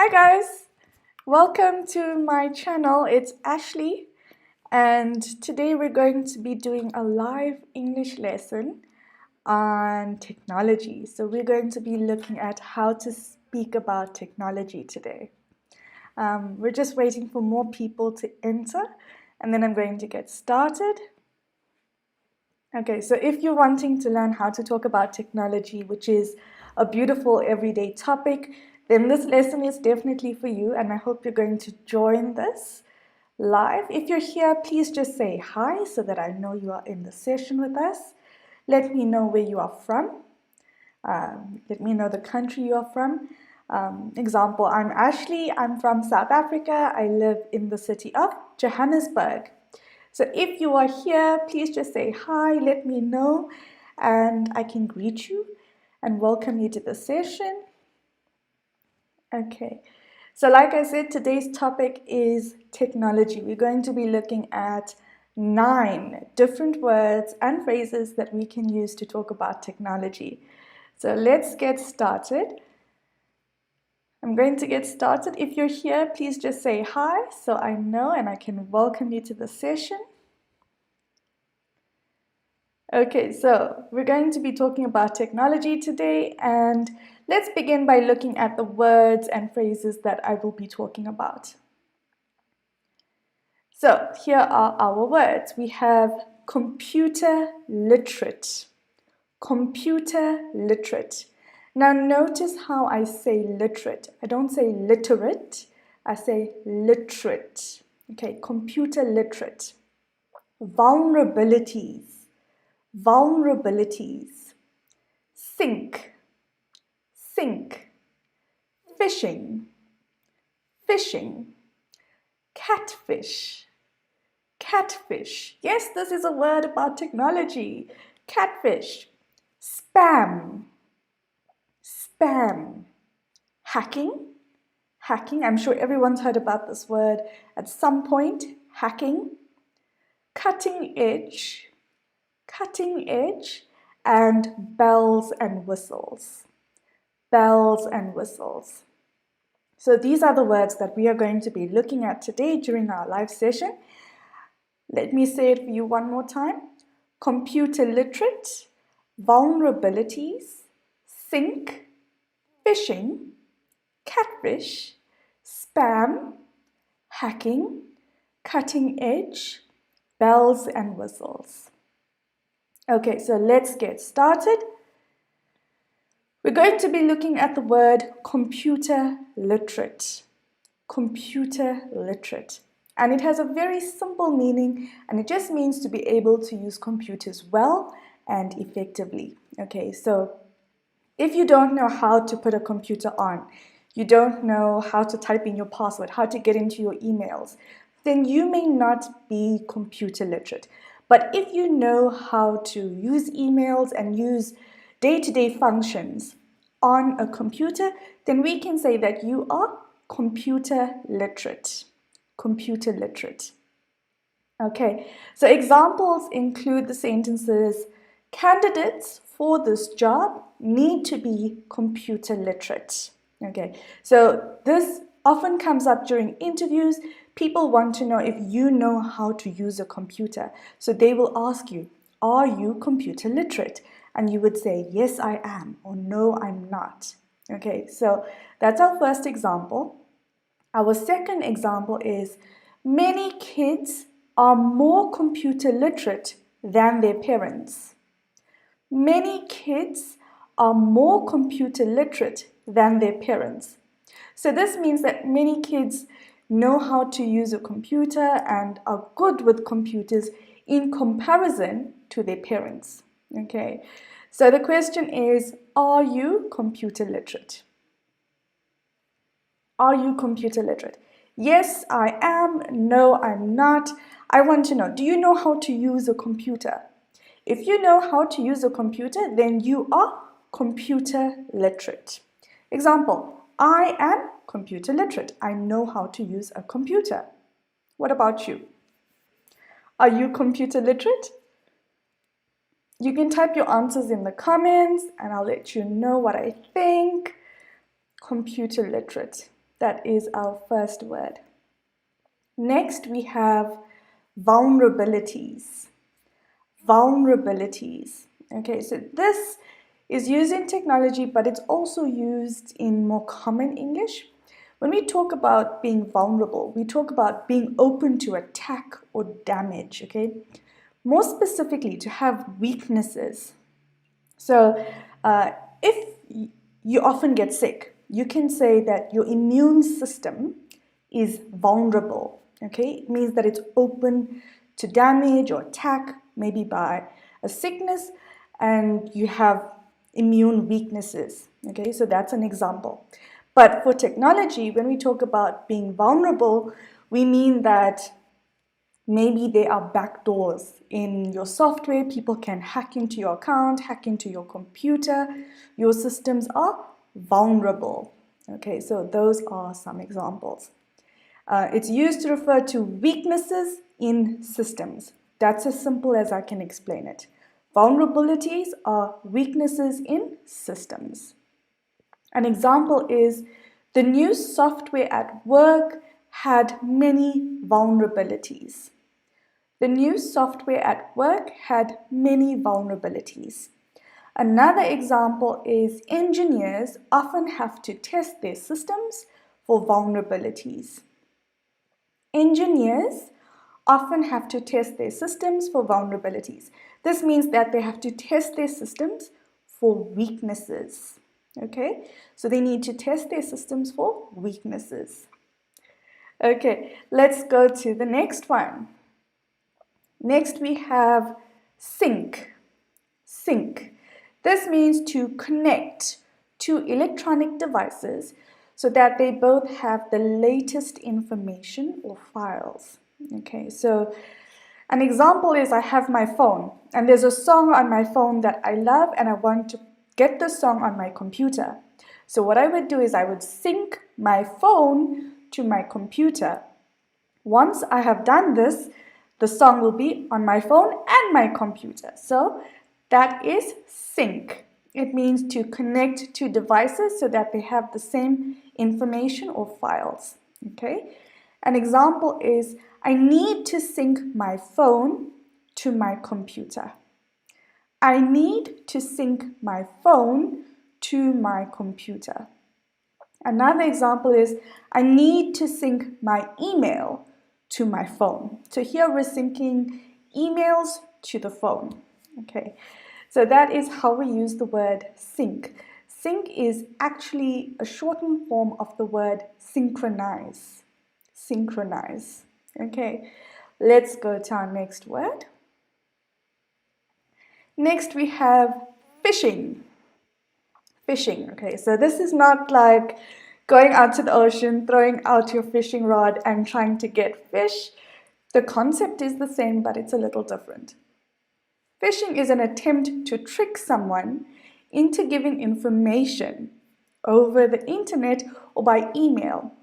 Hi guys, welcome to my channel. It's Ashley, and today we're going to be doing a live English lesson on technology. So we're going to be looking at how to speak about technology today. We're just waiting for more people to enter, and then I'm going to get started. Okay, so if you're wanting to learn how to talk about technology, which is a beautiful everyday topic, then this lesson is definitely for you, and I hope you're going to join this live. If you're here, please just say hi so that I know you are in the session with us. Let me know where you are from. Let me know the country you are from. Example, I'm Ashley, I'm from South Africa. I live in the city of Johannesburg. So if you are here, please just say hi, let me know, and I can greet you and welcome you to the session. Okay, so like I said, today's topic is technology. We're going to be looking at 9 different words and phrases that we can use to talk about technology. So let's get started. I'm going to get started. If you're here, please just say hi so I know and I can welcome you to the session. Okay, so we're going to be talking about technology today, and let's begin by looking at the words and phrases that I will be talking about. So here are our words. We have computer literate. Computer literate. Now notice how I say literate. I don't say literate, I say literate. Okay, computer literate. Vulnerabilities. Vulnerabilities. Sink. Sink. Fishing. Fishing. Catfish. Catfish. Yes, this is a word about technology. Catfish. Spam. Spam. Hacking. Hacking. I'm sure everyone's heard about this word at some point. Hacking. Cutting edge. Cutting edge. And bells and whistles. Bells and whistles. So these are the words that we are going to be looking at today during our live session. Let me say it for you one more time. Computer literate, vulnerabilities, sink, phishing, catfish, spam, hacking, cutting edge, bells and whistles. Okay, so let's get started. We're going to be looking at the word computer literate. Computer literate. And it has a very simple meaning, and it just means to be able to use computers well and effectively. Okay, so if you don't know how to put a computer on, you don't know how to type in your password, how to get into your emails, then you may not be computer literate. But if you know how to use emails and use day-to-day functions on a computer, then we can say that you are computer literate. Computer literate. Okay, so examples include the sentences, candidates for this job need to be computer literate. Okay, so this often comes up during interviews. People want to know if you know how to use a computer. So they will ask you, are you computer literate? And you would say, yes, I am, or no, I'm not. Okay, so that's our first example. Our second example is, many kids are more computer literate than their parents. Many kids are more computer literate than their parents. So this means that many kids know how to use a computer and are good with computers in comparison to their parents. Okay, so the question is, are you computer literate? Are you computer literate? Yes, I am. No, I'm not. I want to know, do you know how to use a computer? If you know how to use a computer, then you are computer literate. Example, I am computer literate. I know how to use a computer. What about you? Are you computer literate? You can type your answers in the comments and I'll let you know what I think. Computer literate. That is our first word. Next, we have vulnerabilities. Vulnerabilities. Okay, so this is used in technology, but it's also used in more common English. When we talk about being vulnerable, we talk about being open to attack or damage, okay? More specifically, to have weaknesses. So if you often get sick, you can say that your immune system is vulnerable, okay? It means that it's open to damage or attack, maybe by a sickness, and you have immune weaknesses, okay? So that's an example. But for technology, when we talk about being vulnerable, we mean that maybe there are backdoors in your software. People can hack into your account, hack into your computer. Your systems are vulnerable. Okay, so those are some examples. It's used to refer to weaknesses in systems. That's as simple as I can explain it. Vulnerabilities are weaknesses in systems. An example is the new software at work had many vulnerabilities. The new software at work had many vulnerabilities. Another example is engineers often have to test their systems for vulnerabilities. Engineers often have to test their systems for vulnerabilities. This means that they have to test their systems for weaknesses. Okay, so they need to test their systems for weaknesses. Okay, let's go to the next one. Next we have sync. Sync. This means to connect two electronic devices so that they both have the latest information or files. Okay, so an example is I have my phone and there's a song on my phone that I love and I want to get the song on my computer. So what I would do is I would sync my phone to my computer. Once I have done this, the song will be on my phone and my computer. So that is sync. It means to connect two devices so that they have the same information or files. Okay? An example is I need to sync my phone to my computer. I need to sync my phone to my computer. Another example is I need to sync my email to my phone. So here we're syncing emails to the phone. Okay, so that is how we use the word sync. Sync is actually a shortened form of the word synchronize. Synchronize. Okay, let's go to our next word. Next we have fishing. Fishing, okay, so this is not like going out to the ocean, throwing out your fishing rod and trying to get fish. The concept is the same, but it's a little different. Fishing is an attempt to trick someone into giving information over the internet or by email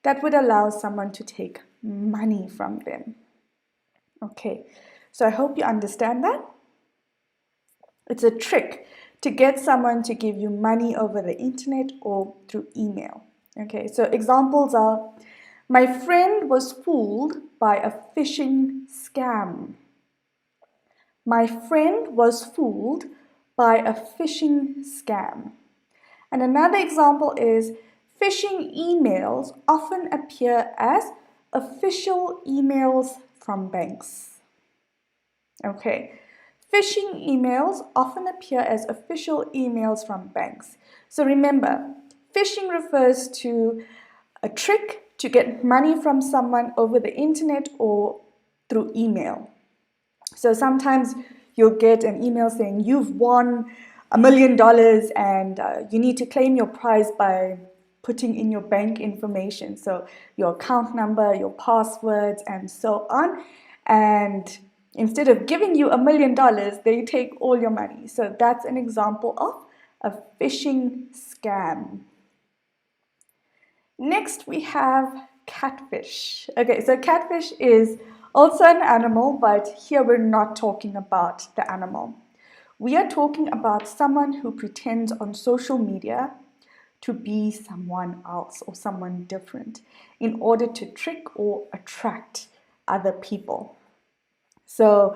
that would allow someone to take money from them. Okay, so I hope you understand that. It's a trick to get someone to give you money over the internet or through email. Okay, so examples are, my friend was fooled by a phishing scam. My friend was fooled by a phishing scam. And another example is, phishing emails often appear as official emails from banks. Okay. Phishing emails often appear as official emails from banks. So remember, phishing refers to a trick to get money from someone over the internet or through email. So sometimes you'll get an email saying you've won $1 million and you need to claim your prize by putting in your bank information. So your account number, your passwords, and so on. And instead of giving you $1 million, they take all your money. So that's an example of a phishing scam. Next, we have catfish. Okay, so catfish is also an animal, but here we're not talking about the animal. We are talking about someone who pretends on social media to be someone else or someone different in order to trick or attract other people. So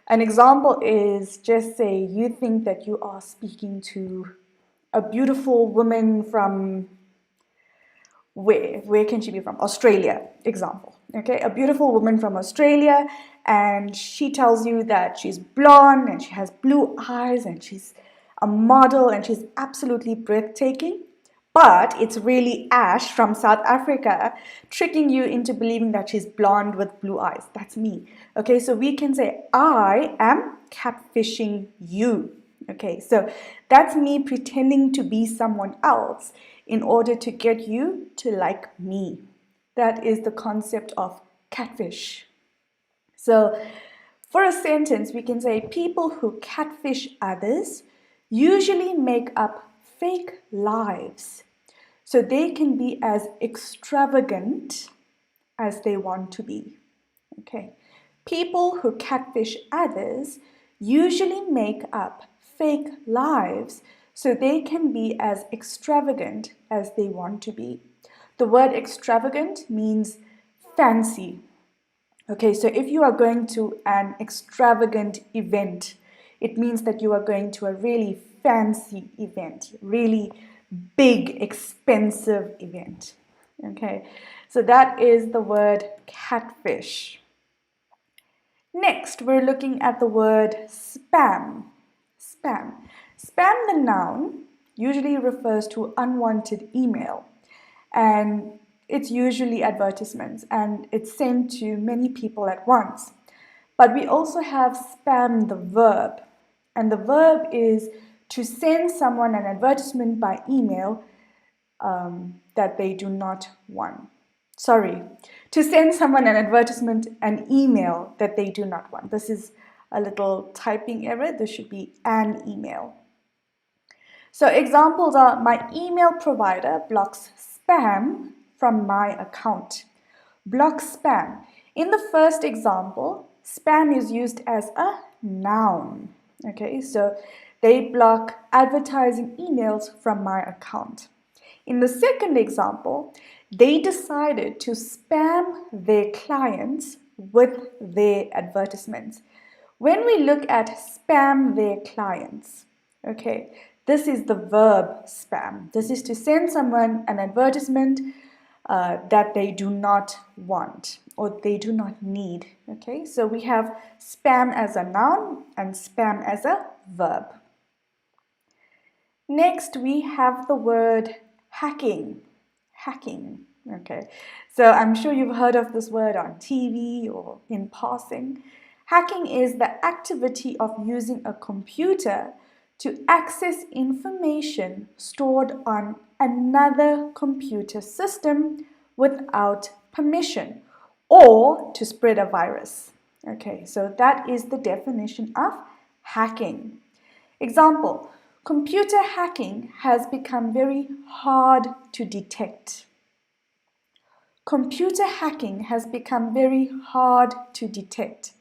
an example is, just say you think that you are speaking to a beautiful woman from where can she be from? Australia, example. Okay, a beautiful woman from Australia, and she tells you that she's blonde and she has blue eyes and she's a model and she's absolutely breathtaking. But it's really Ash from South Africa tricking you into believing that she's blonde with blue eyes. That's me. Okay, so we can say, I am catfishing you. Okay, so that's me pretending to be someone else in order to get you to like me. That is the concept of catfish. So for a sentence, we can say people who catfish others usually make up fake lives so they can be as extravagant as they want to be. Okay. People who catfish others usually make up fake lives so they can be as extravagant as they want to be. The word extravagant means fancy. Okay, so if you are going to an extravagant event, it means that you are going to a really fancy event, really big, expensive event. Okay, so that is the word catfish. Next, we're looking at the word spam. Spam. Spam, the noun, usually refers to unwanted email, and it's usually advertisements, and it's sent to many people at once. But we also have spam, the verb, and the verb is to send someone an advertisement by email that they do not want. Sorry, to send someone an advertisement, an email that they do not want. This is a little typing error. This should be an email. So examples are, my email provider blocks spam from my account. Block spam. In the first example, spam is used as a noun. Okay, so they block advertising emails from my account. In the second example, they decided to spam their clients with their advertisements. When we look at spam their clients, okay, this is the verb spam. This is to send someone an advertisement that they do not want or they do not need. Okay, so we have spam as a noun and spam as a verb. Next, we have the word hacking. Hacking. Okay, so I'm sure you've heard of this word on TV or in passing. Hacking is the activity of using a computer to access information stored on another computer system without permission, or to spread a virus. Okay, so that is the definition of hacking. Example, computer hacking has become very hard to detect. Computer hacking has become very hard to detect.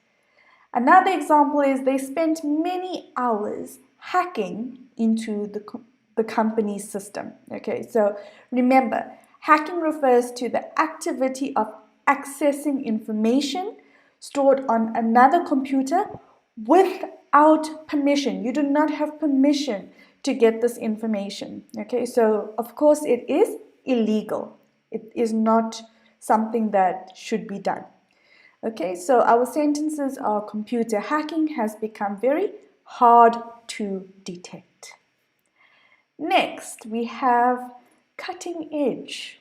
Another example is they spent many hours hacking into the company's system. Okay, so remember, hacking refers to the activity of accessing information stored on another computer without permission. You do not have permission to get this information. Okay, so of course it is illegal. It is not something that should be done. Okay, so our sentences are computer hacking has become very hard to detect. Next, we have cutting edge.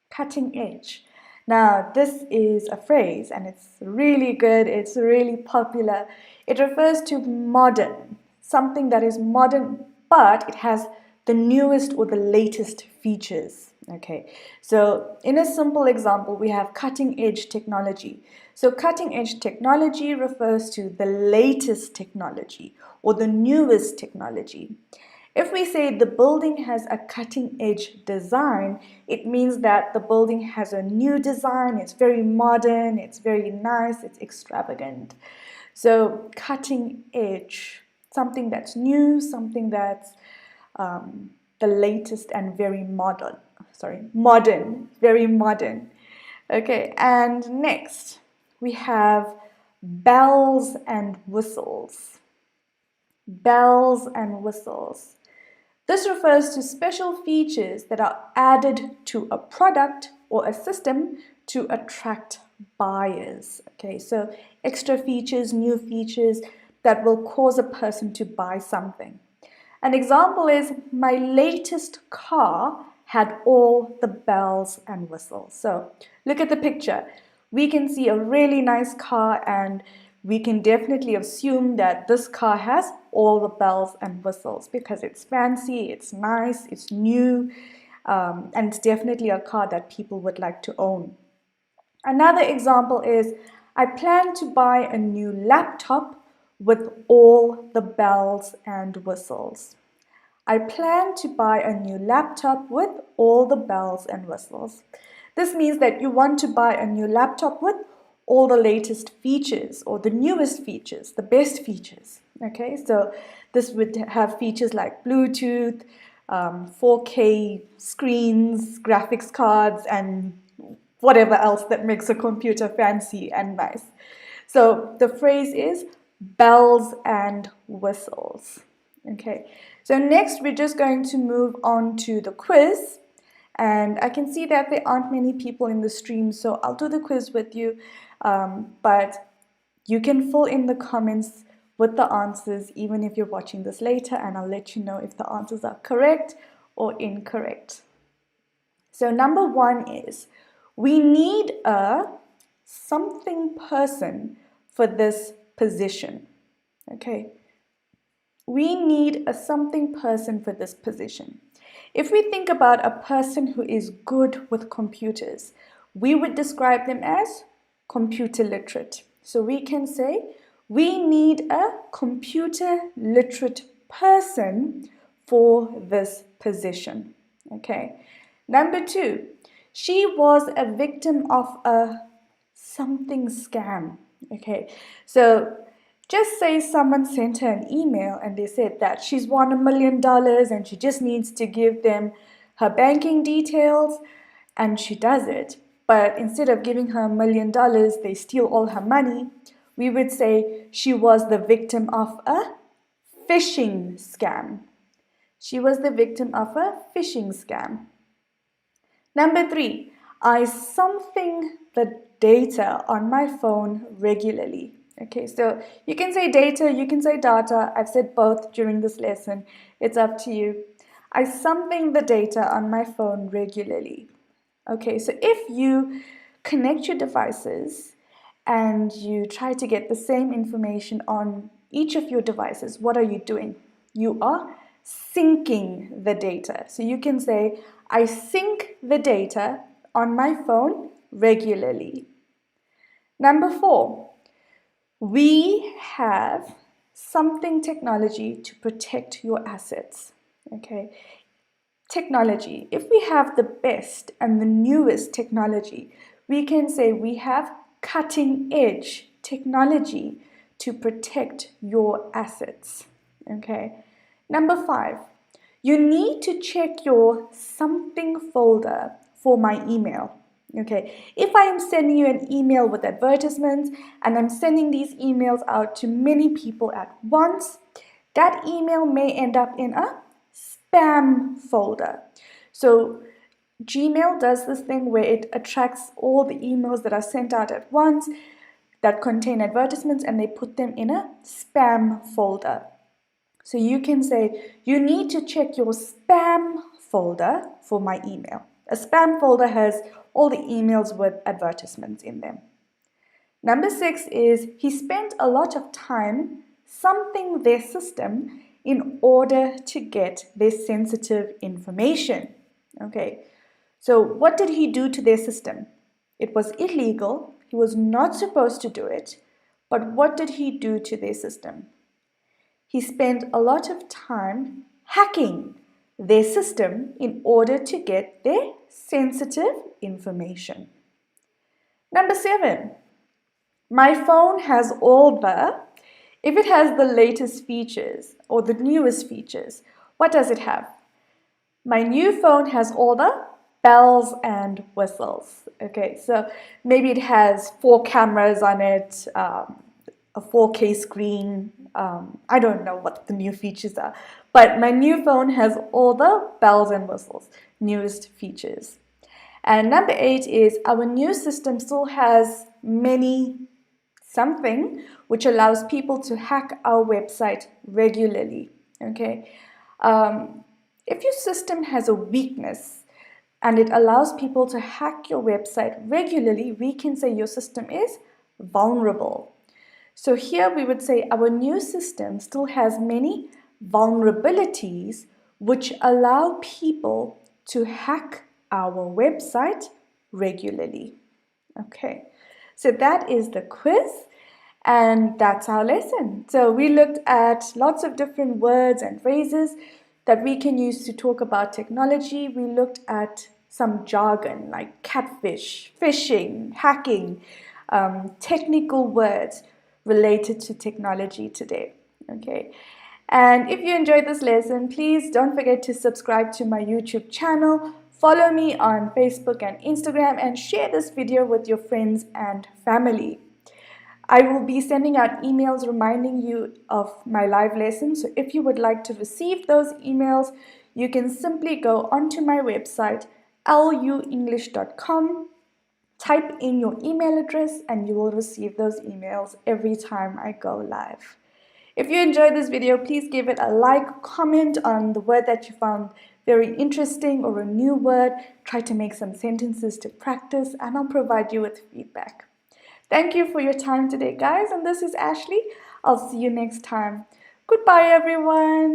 Cutting edge. Now, this is a phrase and it's really good, it's really popular. It refers to modern, something that is modern, but it has the newest or the latest features. Okay, so in a simple example, we have cutting edge technology. So cutting edge technology refers to the latest technology or the newest technology. If we say the building has a cutting edge design, it means that the building has a new design, it's very modern, it's very nice, it's extravagant. So cutting edge, something that's new, something that's the latest and very modern, very modern. Okay, and next we have bells and whistles. Bells and whistles. This refers to special features that are added to a product or a system to attract buyers. Okay, so extra features, new features that will cause a person to buy something. An example is my latest car had all the bells and whistles. So look at the picture. We can see a really nice car and we can definitely assume that this car has all the bells and whistles because it's fancy, it's nice, it's new, and it's definitely a car that people would like to own. Another example is, I plan to buy a new laptop with all the bells and whistles. I plan to buy a new laptop with all the bells and whistles. This means that you want to buy a new laptop with all the latest features or the newest features, the best features. Okay, so this would have features like Bluetooth, 4K screens, graphics cards, and whatever else that makes a computer fancy and nice. So the phrase is bells and whistles. Okay, so next we're just going to move on to the quiz. And I can see that there aren't many people in the stream, so I'll do the quiz with you. But you can fill in the comments with the answers even if you're watching this later, and I'll let you know if the answers are correct or incorrect. So number 1 is, we need a something person for this position. Okay, we need a something person for this position. If we think about a person who is good with computers, we would describe them as computer literate. So we can say, we need a computer literate person for this position. Okay. Number 2, she was a victim of a something scam. Okay. So just say someone sent her an email and they said that she's won $1 million and she just needs to give them her banking details, and she does it. But instead of giving her $1 million, they steal all her money. We would say she was the victim of a phishing scam. She was the victim of a phishing scam. Number 3, I something the data on my phone regularly. Okay, so you can say data, you can say data. I've said both during this lesson. It's up to you. I something the data on my phone regularly. Okay, so if you connect your devices and you try to get the same information on each of your devices, what are you doing? You are syncing the data. So you can say, I sync the data on my phone regularly. Number 4, we have something technology to protect your assets. Okay, technology. If we have the best and the newest technology, we can say we have cutting edge technology to protect your assets. Okay. Number 5, you need to check your something folder for my email. Okay, if I am sending you an email with advertisements and I'm sending these emails out to many people at once, that email may end up in a spam folder. So Gmail does this thing where it attracts all the emails that are sent out at once that contain advertisements, and they put them in a spam folder. So you can say, you need to check your spam folder for my email. A spam folder has all the emails with advertisements in them. Number 6 is, he spent a lot of time something their system in order to get their sensitive information. Okay, so what did he do to their system? It was illegal. He was not supposed to do it. But what did he do to their system? He spent a lot of time hacking their system in order to get their sensitive information. Number 7, my phone has all the, if it has the latest features or the newest features, what does it have? My new phone has all the bells and whistles. Okay, so maybe it has 4 cameras on it, a 4K screen. I don't know what the new features are, but my new phone has all the bells and whistles, newest features. And number 8 is our new system still has something which allows people to hack our website regularly. Okay, if your system has a weakness and it allows people to hack your website regularly, we can say your system is vulnerable. So here we would say our new system still has many vulnerabilities which allow people to hack our website regularly. Okay, so that is the quiz and that's our lesson. So we looked at lots of different words and phrases that we can use to talk about technology. We looked at some jargon like catfish, phishing, hacking, technical words related to technology today. Okay, and if you enjoyed this lesson, please don't forget to subscribe to my YouTube channel, follow me on Facebook and Instagram, and share this video with your friends and family. I will be sending out emails reminding you of my live lessons. So if you would like to receive those emails, you can simply go onto my website, luenglish.com, type in your email address, and you will receive those emails every time I go live. If you enjoyed this video, please give it a like, comment on the word that you found very interesting or a new word. Try to make some sentences to practice, and I'll provide you with feedback. Thank you for your time today, guys, and this is Ashley. I'll see you next time. Goodbye, everyone.